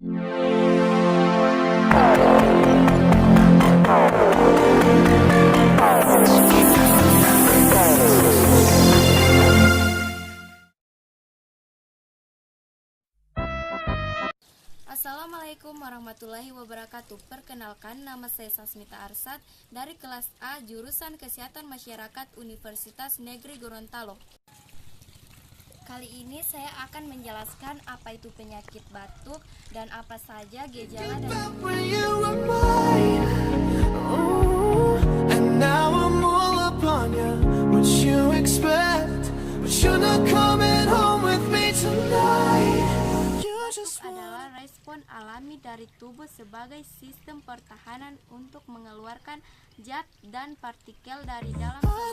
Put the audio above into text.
Assalamualaikum warahmatullahi wabarakatuh. Perkenalkan, nama saya Sasmita Arsad dari kelas A jurusan Kesehatan Masyarakat Universitas Negeri Gorontalo. Kali ini saya akan menjelaskan apa itu penyakit batuk dan apa saja gejala dan adalah respon alami dari tubuh sebagai sistem pertahanan untuk mengeluarkan zat dan partikel dari dalam tubuh.